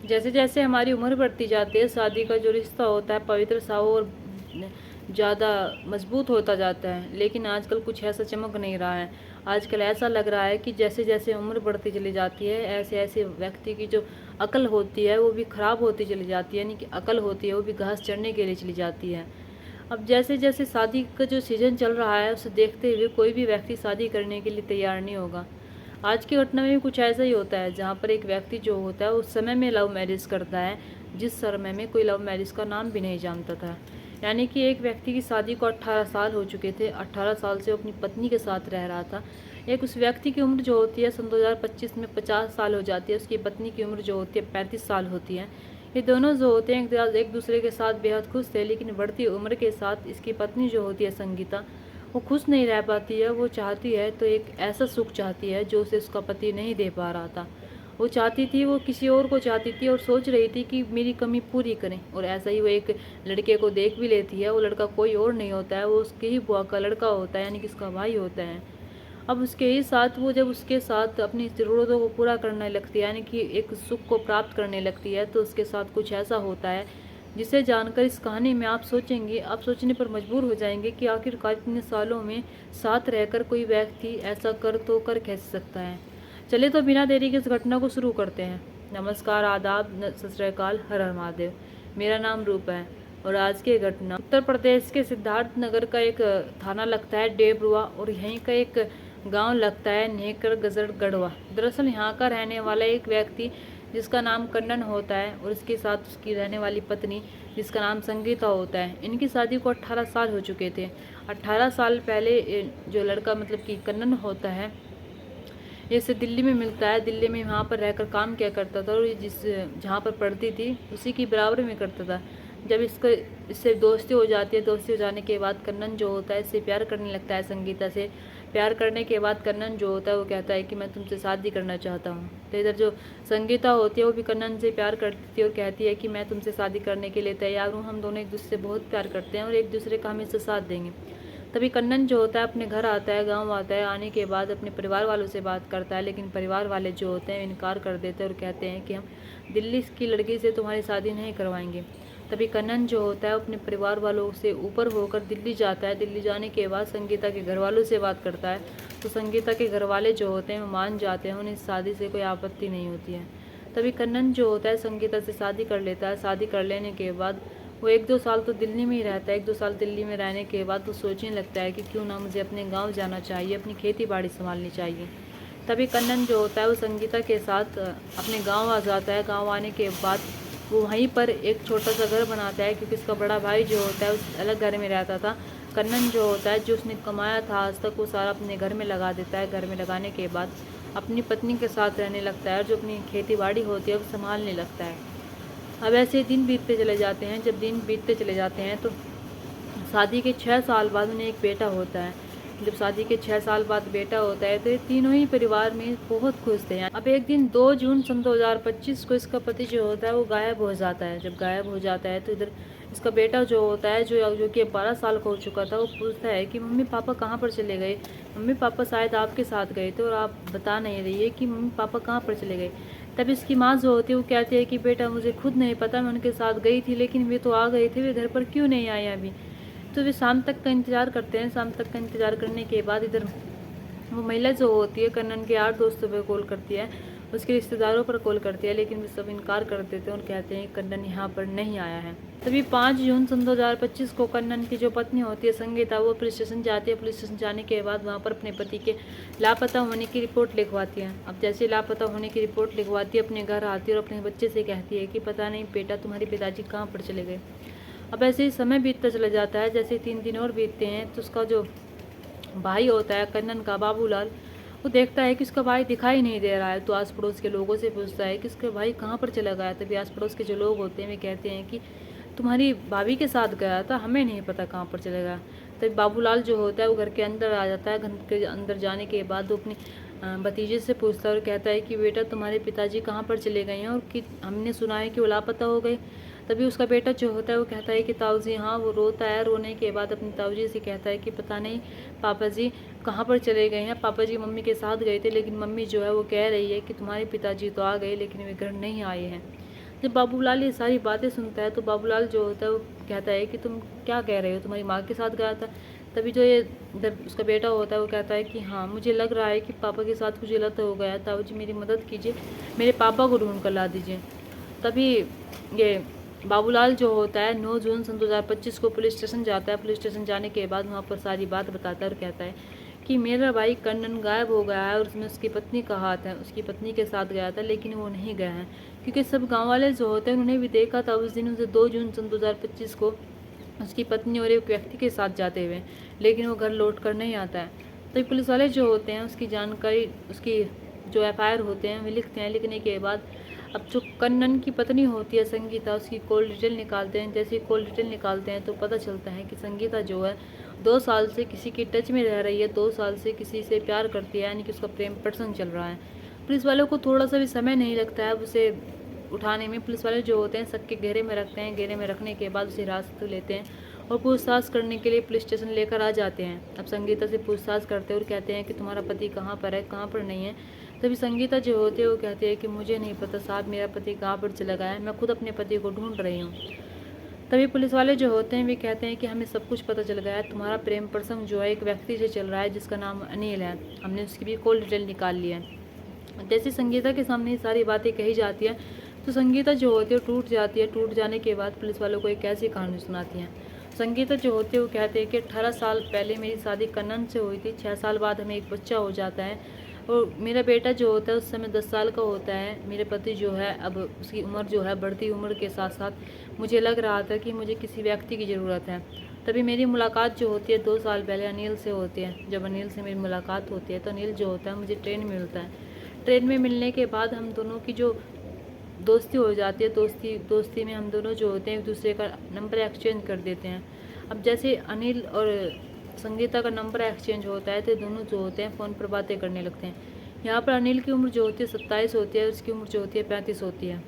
जैसे जैसे हमारी उम्र बढ़ती जाती है, शादी का जो रिश्ता होता है पवित्र सा और ज़्यादा मजबूत होता जाता है। लेकिन आजकल कुछ ऐसा चमक नहीं रहा है। आजकल ऐसा लग रहा है कि जैसे जैसे उम्र बढ़ती चली जाती है, ऐसे ऐसे व्यक्ति की जो अकल होती है वो भी ख़राब होती चली जाती है, यानी कि अकल होती है वो भी घास चढ़ने के लिए चली जाती है। अब जैसे जैसे शादी का जो सीज़न चल रहा है उसे देखते हुए कोई भी व्यक्ति शादी करने के लिए तैयार नहीं होगा। आज की घटना में भी कुछ ऐसा ही होता है, जहाँ पर एक व्यक्ति जो होता है उस समय में लव मैरिज करता है जिस समय में कोई लव मैरिज का नाम भी नहीं जानता था। यानी कि एक व्यक्ति की शादी को 18 साल हो चुके थे, 18 साल से वो अपनी पत्नी के साथ रह रहा था। एक उस व्यक्ति की उम्र जो होती है सन 2025 में 50 साल हो जाती है, उसकी पत्नी की उम्र जो होती है 35 साल होती है। ये दोनों जो होते हैं एक दूसरे के साथ बेहद खुश थे, लेकिन बढ़ती उम्र के साथ इसकी पत्नी जो होती है संगीता, वो खुश नहीं रह पाती है। वो चाहती है तो एक ऐसा सुख चाहती है जो उसे उसका पति नहीं दे पा रहा था। वो चाहती थी, वो किसी और को चाहती थी और सोच रही थी कि मेरी कमी पूरी करें। और ऐसा ही वो एक लड़के को देख भी लेती है। वो लड़का कोई और नहीं होता है, वो उसकी ही बुआ का लड़का होता है, यानी कि उसका भाई होता है। अब उसके ही साथ वो जब उसके साथ अपनी ज़रूरतों को पूरा करने लगती है, यानी कि एक सुख को प्राप्त करने लगती है, तो उसके साथ कुछ ऐसा होता है जिसे जानकर इस कहानी में आप सोचेंगे, आप सोचने पर मजबूर हो जाएंगे कि आखिरकार इतने सालों में साथ रहकर कोई व्यक्ति ऐसा कर कैसे सकता है। चलिए तो बिना देरी के इस घटना को शुरू करते हैं। नमस्कार, आदाब, सत श्री अकाल, हर हर महादेव। मेरा नाम रूपा है और आज की घटना उत्तर प्रदेश के सिद्धार्थ नगर का एक थाना लगता है डेबरुआ और यहीं का एक गांव लगता है नेकर गजर गढ़वा। दरअसल यहाँ का रहने वाला एक व्यक्ति जिसका नाम कन्नन होता है और इसके साथ उसकी रहने वाली पत्नी जिसका नाम संगीता होता है। इनकी शादी को 18 साल हो चुके थे। 18 साल पहले जो लड़का मतलब कि कन्नन होता है ये इसे दिल्ली में मिलता है। दिल्ली में वहाँ पर रहकर काम किया करता था और जहाँ पर पढ़ती थी उसी की बराबरी में करता था। जब इससे दोस्ती हो जाती है, दोस्ती हो जाने के बाद कन्नन जो होता है इससे प्यार करने लगता है संगीता से। प्यार करने के बाद कन्नन जो होता है वो कहता है कि मैं तुमसे शादी करना चाहता हूँ। तो इधर जो संगीता होती है वो भी कन्नन से प्यार करती है और कहती है कि मैं तुमसे शादी करने के लिए तैयार हूँ, हम दोनों एक दूसरे से बहुत प्यार करते हैं और एक दूसरे का हमेशा साथ देंगे। तभी कन्नन जो होता है अपने घर आता है, गांव आता है। आने के बाद अपने परिवार वालों से बात करता है, लेकिन परिवार वाले जो होते हैं इनकार कर देते हैं और कहते हैं कि हम दिल्ली की लड़की से तुम्हारी शादी नहीं करवाएंगे। तभी कन्नन जो होता है अपने परिवार वालों से ऊपर होकर दिल्ली जाता है। दिल्ली जाने के बाद संगीता के घर वालों से बात करता है, तो संगीता के घर वाले जो होते हैं वो मान जाते हैं, उन्हें इस शादी से कोई आपत्ति नहीं होती है। तभी कन्नन जो होता है संगीता से शादी कर लेता है। शादी कर लेने के बाद वो 1-2 साल तो दिल्ली में ही रहता है। 1-2 साल दिल्ली में रहने के बाद वो सोचने लगता है कि क्यों ना मुझे अपने गांव जाना चाहिए, अपनी खेती बाड़ी संभालनी चाहिए। तभी कन्नन जो होता है वो संगीता के साथ अपने गांव आ जाता है। गांव आने के बाद वो वहीं पर एक छोटा सा घर बनाता है, क्योंकि उसका बड़ा भाई जो होता है उस अलग घर में रहता था। कन्नन जो होता है जो उसने कमाया था आज तक वो सारा अपने घर में लगा देता है। घर में लगाने के बाद अपनी पत्नी के साथ रहने लगता है और जो अपनी खेती बाड़ी होती है वो संभालने लगता है। अब ऐसे दिन बीतते चले जाते हैं। जब दिन बीतते चले जाते हैं तो शादी के 6 साल बाद उन्हें एक बेटा होता है। जब शादी के 6 साल बाद बेटा होता है तो ये तीनों ही परिवार में बहुत खुश थे। अब एक दिन 2 जून सन 2025 को इसका पति जो होता है वो गायब हो जाता है। जब गायब हो जाता है तो इधर इसका बेटा जो होता है जो कि 12 साल का हो चुका था, वो पूछता है कि मम्मी पापा कहाँ पर चले गए। मम्मी पापा शायद आपके साथ गए थे और आप बता नहीं रही है कि मम्मी पापा कहाँ पर चले गए। तब इसकी माँ जो होती है वो कहती है कि बेटा मुझे खुद नहीं पता, मैं उनके साथ गई थी लेकिन वे तो आ गए थे, वे घर पर क्यों नहीं आए अभी। तो वे शाम तक का इंतज़ार करते हैं। शाम तक का इंतज़ार करने के बाद इधर वो महिला जो होती है कन्नन के 8 दोस्तों पर कॉल करती है, उसके रिश्तेदारों पर कॉल करती है, लेकिन वे सब इनकार कर देते हैं और कहते हैं कन्नन यहाँ पर नहीं आया है। तभी 5 जून सन 2025 को कन्नन की जो पत्नी होती है संगीता वो पुलिस स्टेशन जाती है। पुलिस स्टेशन जाने के बाद वहाँ पर अपने पति के लापता होने की रिपोर्ट लिखवाती है। अब जैसे लापता होने की रिपोर्ट लिखवाती है अपने घर आती है और अपने बच्चे से कहती है कि पता नहीं बेटा तुम्हारे पिताजी कहाँ पर चले गए। अब ऐसे ही समय बीतता चला जाता है। जैसे 3 दिन और बीतते हैं तो उसका जो भाई होता है कन्नन का, बाबूलाल, वो देखता है कि उसका भाई दिखाई नहीं दे रहा है। तो आस पड़ोस के लोगों से पूछता है कि उसका भाई कहाँ पर चला गया। तभी आस पड़ोस के जो लोग होते हैं वे कहते हैं कि तुम्हारी भाभी के साथ गया था, हमें नहीं पता कहाँ पर चला गया। तभी बाबूलाल जो होता है वो घर के अंदर आ जाता है। घर के अंदर जाने के बाद वो अपनी भतीजे से पूछता है और कहता है कि बेटा तुम्हारे पिताजी कहाँ पर चले गए हैं और कि हमने सुना है कि वो लापता हो गए। तभी उसका बेटा जो होता है वो कहता है कि ताऊजी, हाँ। वो रोता है। रोने के बाद अपनी ताऊजी से कहता है कि पता नहीं पापा जी कहाँ पर चले गए हैं। पापा जी मम्मी के साथ गए थे, लेकिन मम्मी जो है वो कह रही है कि तुम्हारे पिताजी तो आ गए लेकिन वे घर नहीं आए हैं। जब बाबूलाल ये सारी बातें सुनता है तो बाबूलाल जो होता है वो कहता है कि तुम क्या कह रहे हो, तुम्हारी माँ के साथ गया था। तभी जो ये जब उसका बेटा होता है वो कहता है कि हाँ, मुझे लग रहा है कि पापा के साथ कुछ गलत हो गया, ताऊ जी मेरी मदद कीजिए, मेरे पापा को ढूंढ कर ला दीजिए। तभी ये बाबूलाल जो होता है 9 जून सन 2025 को पुलिस स्टेशन जाता है। पुलिस स्टेशन जाने के बाद वहाँ पर सारी बात बताता है और कहता है कि मेरा भाई कन्नन गायब हो गया है और उसमें उसकी पत्नी का हाथ है, उसकी पत्नी के साथ गया था लेकिन वो नहीं गया है, क्योंकि सब गांव वाले जो होते हैं उन्होंने भी देखा था उस दिन, उसे 2 जून सन 2025 को उसकी पत्नी और एक व्यक्ति के साथ जाते हुए, लेकिन वो घर लौट कर नहीं आता है। तो पुलिस वाले जो होते हैं उसकी जानकारी, उसकी जो FIR होते हैं वे लिखते हैं। लिखने के बाद अब जो कन्नन की पत्नी होती है संगीता, उसकी कॉल डिटेल निकालते हैं। जैसे ही कॉल डिटेल निकालते हैं तो पता चलता है कि संगीता जो है 2 साल से किसी के टच में रह रही है, 2 साल से किसी से प्यार करती है, यानी कि उसका प्रेम प्रसंग चल रहा है। पुलिस वालों को थोड़ा सा भी समय नहीं लगता है उसे उठाने में। पुलिस वाले जो होते हैं शक के घेरे में रखते हैं। घेरे में रखने के बाद उसे हिरासत लेते हैं और पूछताछ करने के लिए पुलिस स्टेशन लेकर आ जाते हैं। अब संगीता से पूछताछ करते हैं और कहते हैं कि तुम्हारा पति कहाँ पर है, कहाँ पर नहीं है। तभी संगीता जो होती है वो कहती है कि मुझे नहीं पता साहब, मेरा पति कहाँ पर चला गया है, मैं खुद अपने पति को ढूंढ रही हूँ। तभी पुलिस वाले जो होते हैं वे कहते हैं कि हमें सब कुछ पता चल गया है, तुम्हारा प्रेम प्रसंग जो है एक व्यक्ति से चल रहा है जिसका नाम अनिल है, हमने उसकी भी कॉल डिटेल निकाल ली है। जैसे संगीता के सामने ये सारी बातें कही जाती है तो संगीता जो होती है टूट जाती है। टूट जाने के बाद पुलिस वालों को एक ऐसी कहानी सुनाती है। संगीता जो होती है वो कहते हैं कि 18 साल पहले मेरी शादी कन्नन से हुई थी, 6 साल बाद हमें एक बच्चा हो जाता है और मेरा बेटा जो होता है उस समय 10 साल का होता है। मेरे पति जो है अब उसकी उम्र जो है बढ़ती उम्र के साथ साथ मुझे लग रहा था कि मुझे किसी व्यक्ति की ज़रूरत है। तभी मेरी मुलाकात जो होती है 2 साल पहले अनिल से होती है। जब अनिल से मेरी मुलाकात होती है तो अनिल जो होता है मुझे ट्रेन में मिलता है। ट्रेन में मिलने के बाद हम दोनों की जो दोस्ती हो जाती है, दोस्ती में हम दोनों जो होते हैं एक दूसरे का नंबर एक्सचेंज कर देते हैं। अब जैसे अनिल और संगीता का नंबर एक्सचेंज होता है तो दोनों जो होते हैं फ़ोन पर बातें करने लगते हैं। यहाँ पर अनिल की उम्र जो होती है 27 होती है, उसकी उम्र जो होती है 35 होती है।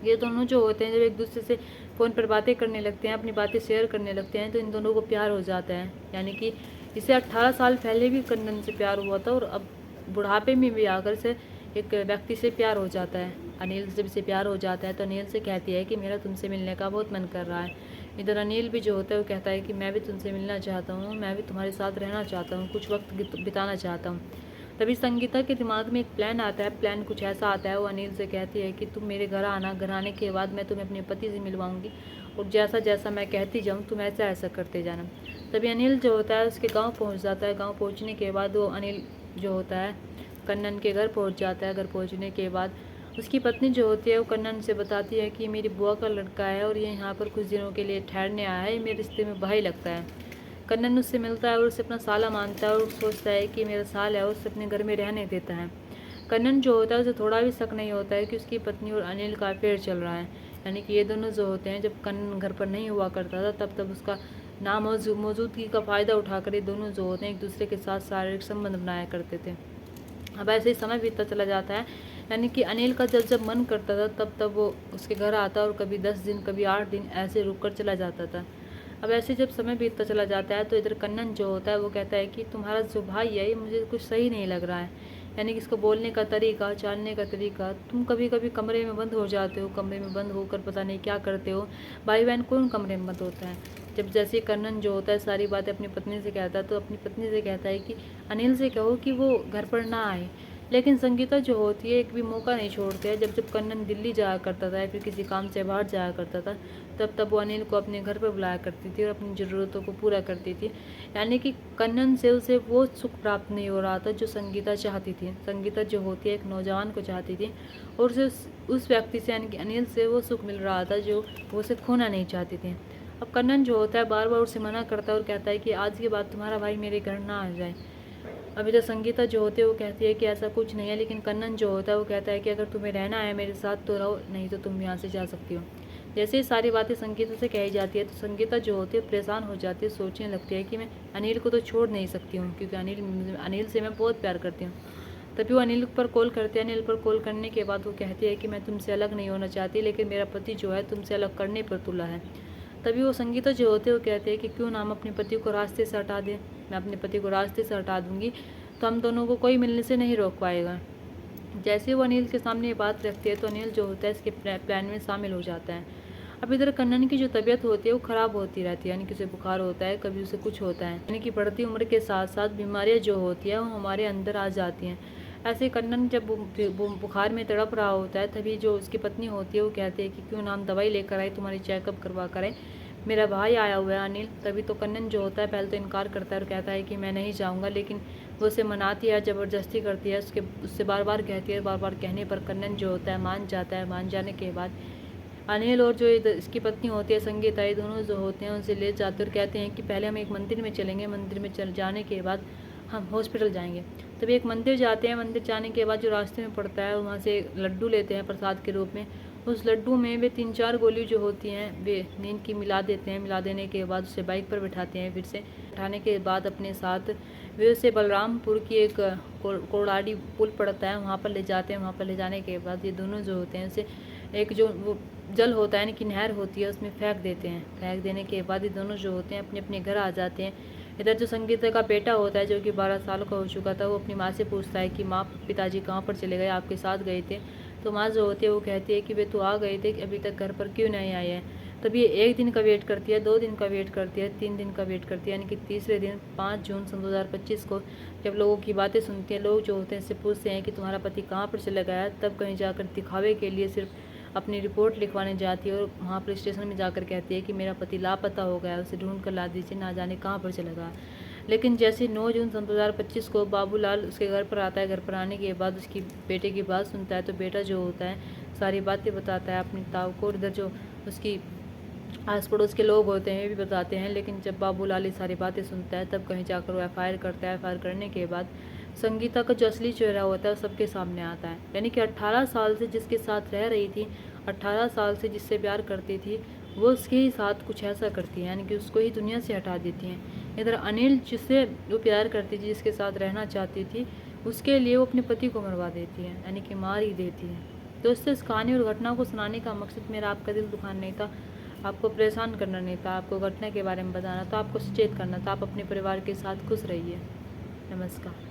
ये दोनों जो होते हैं जब एक दूसरे से फ़ोन पर बातें करने लगते हैं, अपनी बातें शेयर करने लगते हैं तो इन दोनों को प्यार हो जाता है। यानी कि इसे 18 साल पहले भी कन्नन से प्यार हुआ था और अब बुढ़ापे में भी आकर से एक व्यक्ति से प्यार हो जाता है। अनिल से भी से प्यार हो जाता है तो अनिल से कहती है कि मेरा तुमसे मिलने का बहुत मन कर रहा है। इधर अनिल भी जो होता है वो कहता है कि मैं भी तुमसे मिलना चाहता हूँ, मैं भी तुम्हारे साथ रहना चाहता हूँ, कुछ वक्त बिताना चाहता हूँ। तभी संगीता के दिमाग में एक प्लान आता है। प्लान कुछ ऐसा आता है, वो अनिल से कहती है कि तुम मेरे घर आना, घर आने के बाद मैं तुम्हें अपने पति से मिलवाऊंगी और जैसा जैसा मैं कहती जाऊँ तुम ऐसा ऐसा करते जाना। तभी अनिल जो होता है उसके गाँव पहुँच जाता है। गाँव पहुँचने के बाद वो अनिल जो होता है कन्नन के घर पहुँच जाता है। घर पहुँचने के बाद उसकी पत्नी जो होती है वो कन्नन से बताती है कि मेरी बुआ का लड़का है और ये यहाँ पर कुछ दिनों के लिए ठहरने आया है, मेरे रिश्ते में भाई लगता है। कन्नन उससे मिलता है और उसे अपना साला मानता है और सोचता है कि मेरा साल है और उसे अपने घर में रहने देता है। कन्नन जो होता है उसे थोड़ा भी शक नहीं होता है कि उसकी पत्नी और अनिल का अफेयर चल रहा है। यानी कि ये दोनों जो होते हैं, जब कन्नन घर पर नहीं हुआ करता था तब उसका मौजूदगी का फ़ायदा उठाकर ये दोनों जो होते हैं एक दूसरे के साथ शारीरिक संबंध बनाया करते थे। अब ऐसे ही समय बीतता चला जाता है। यानी कि अनिल का जब मन करता था तब वो उसके घर आता और कभी 10 दिन कभी 8 दिन ऐसे रुक कर चला जाता था। अब ऐसे जब समय बीतता चला जाता है तो इधर कन्नन जो होता है वो कहता है कि तुम्हारा जो भाई है ये मुझे कुछ सही नहीं लग रहा है। यानी कि इसको बोलने का तरीका, चालने का तरीका, तुम कभी कभी कमरे में बंद हो जाते हो, कमरे में बंद होकर पता नहीं क्या करते हो। भाई बहन कौन कमरे में बंद होता है। जब जैसे कन्नन जो होता है सारी बातें अपनी पत्नी से कहता है तो अपनी पत्नी से कहता है कि अनिल से कहो कि वो घर पर ना आए। लेकिन संगीता जो होती है एक भी मौका नहीं छोड़ती है। जब कन्नन दिल्ली जाया करता था या फिर किसी काम से बाहर जाया करता था तब वो अनिल को अपने घर पर बुलाया करती थी और अपनी ज़रूरतों को पूरा करती थी। यानी कि कन्नन से उसे वो सुख प्राप्त नहीं हो रहा था जो संगीता चाहती थी। संगीता जो होती है एक नौजवान को चाहती थी और उसे उस व्यक्ति से यानी कि अनिल से वो सुख मिल रहा था जो वो उसे खोना नहीं चाहती थी। अब कन्नन जो होता है बार बार उसे मना करता है और कहता है कि आज के बाद तुम्हारा भाई मेरे घर ना आ जाए। अभी तो संगीता जो होती है वो कहती है कि ऐसा कुछ नहीं है, लेकिन कन्नन जो होता है वो कहता है कि अगर तुम्हें रहना है मेरे साथ तो रहो, नहीं तो तुम यहाँ से जा सकती हो। जैसे ही सारी बातें संगीता से कही जाती है तो संगीता जो होती है परेशान हो जाती है, सोचने लगती है कि मैं अनिल को तो छोड़ नहीं सकती हूँ क्योंकि अनिल से मैं बहुत प्यार करती हूँ। तभी वो अनिल पर कॉल करते हैं। अनिल पर कॉल करने के बाद वो कहती है कि मैं तुमसे अलग नहीं होना चाहती, लेकिन मेरा पति जो है तुमसे अलग करने पर तुला है। तभी वो संगीता जो होते हैं वो कहते हैं कि क्यों ना हम अपने पति को रास्ते से हटा दें। मैं अपने पति को रास्ते से हटा दूँगी तो हम दोनों को कोई मिलने से नहीं रोक पाएगा। जैसे वो अनिल के सामने ये बात रखती है तो अनिल जो होता है इसके प्लान में शामिल हो जाता है। अब इधर कन्नन की जो तबीयत होती है वो ख़राब होती रहती है, यानी कि उसे बुखार होता है, कभी उसे कुछ होता है, यानी कि बढ़ती उम्र के साथ साथ बीमारियां जो होती है वो हमारे अंदर आ जाती हैं। ऐसे कन्नन जब बुखार में तड़प रहा होता है तभी जो उसकी पत्नी होती है वो कहती है कि क्यों ना हम दवाई लेकर आए, तुम्हारी चेकअप करवा कर आए, मेरा भाई आया हुआ है अनिल। तभी तो कन्नन जो होता है पहले तो इनकार करता है और कहता है कि मैं नहीं जाऊँगा, लेकिन वो उसे मनाती है, ज़बरदस्ती करती है, उससे बार बार कहती है। बार बार कहने पर कन्नन जो होता है मान जाता है। मान जाने के बाद अनिल और जो इसकी पत्नी होती है संगीता, ये दोनों जो होते हैं उनसे ले जाते और कहते हैं कि पहले हम एक मंदिर में चलेंगे, मंदिर में चल जाने के बाद हम हॉस्पिटल जाएंगे। तभी एक मंदिर जाते हैं, मंदिर जाने के बाद जो रास्ते में पड़ता है वहाँ से लड्डू लेते हैं प्रसाद के रूप में। उस लड्डू में वे 3-4 गोली जो होती हैं वे नींद की मिला देते हैं। मिला देने के बाद उसे बाइक पर बिठाते हैं, फिर से बिठाने के बाद अपने साथ वे उसे बलरामपुर की एक कोड़ाड़ी पुल पड़ता है वहाँ पर ले जाते हैं। वहाँ पर ले जाने के बाद ये दोनों जो होते हैं उसे एक जो वो जल होता है, यानी कि नहर होती है, उसमें फेंक देते हैं। फेंक देने के बाद ये दोनों जो होते हैं अपने अपने घर आ जाते हैं। इधर जो संगीता का बेटा होता है जो कि 12 साल का हो चुका था, वो अपनी माँ से पूछता है कि माँ पिताजी कहाँ पर चले गए, आपके साथ गए थे। तो माँ जो होती है वो कहती है कि वे तो आ गए थे, अभी तक घर पर क्यों नहीं आए हैं। तभी ये 1 दिन का वेट करती है, 2 दिन का वेट करती है, 3 दिन का वेट करती है, यानी कि तीसरे दिन 5 जून सन 2025 को जब लोगों की बातें सुनती है, लोग जो होते हैं इससे पूछते हैं कि तुम्हारा पति कहाँ पर चला गया, तब कहीं जाकर दिखावे के लिए सिर्फ अपनी रिपोर्ट लिखवाने जाती है और वहाँ पुलिस स्टेशन में जाकर कहती है कि मेरा पति लापता हो गया, उसे ढूंढ कर ला दीजिए, ना जाने कहाँ पर चला गया। लेकिन जैसे 9 जून सन 2025 को बाबूलाल उसके घर पर आता है। घर पर आने के बाद उसकी बेटे की बात सुनता है तो बेटा जो होता है सारी बातें बताता है अपनी ताऊ को। इधर जो उसकी आस पड़ोस के लोग होते हैं भी बताते हैं। लेकिन जब बाबूलाल ये सारी बातें सुनता है तब कहीं जाकर वो FIR करता है। FIR करने के बाद संगीता का जो असली चेहरा होता है वो सबके सामने आता है, यानी कि 18 साल से जिसके साथ रह रही थी, 18 साल से जिससे प्यार करती थी, वो उसके ही साथ कुछ ऐसा करती है, यानी कि उसको ही दुनिया से हटा देती हैं। इधर अनिल जिससे वो प्यार करती थी, जिसके साथ रहना चाहती थी, उसके लिए वो अपने पति को मरवा देती है, यानी कि मार ही देती है। दोस्तों, इस कहानी और घटना को सुनाने का मकसद मेरा आपका दिल दुखाना नहीं था, आपको परेशान करना नहीं था, आपको घटना के बारे में बताना था, आपको सचेत करना था। आप अपने परिवार के साथ खुश रहिए। नमस्कार।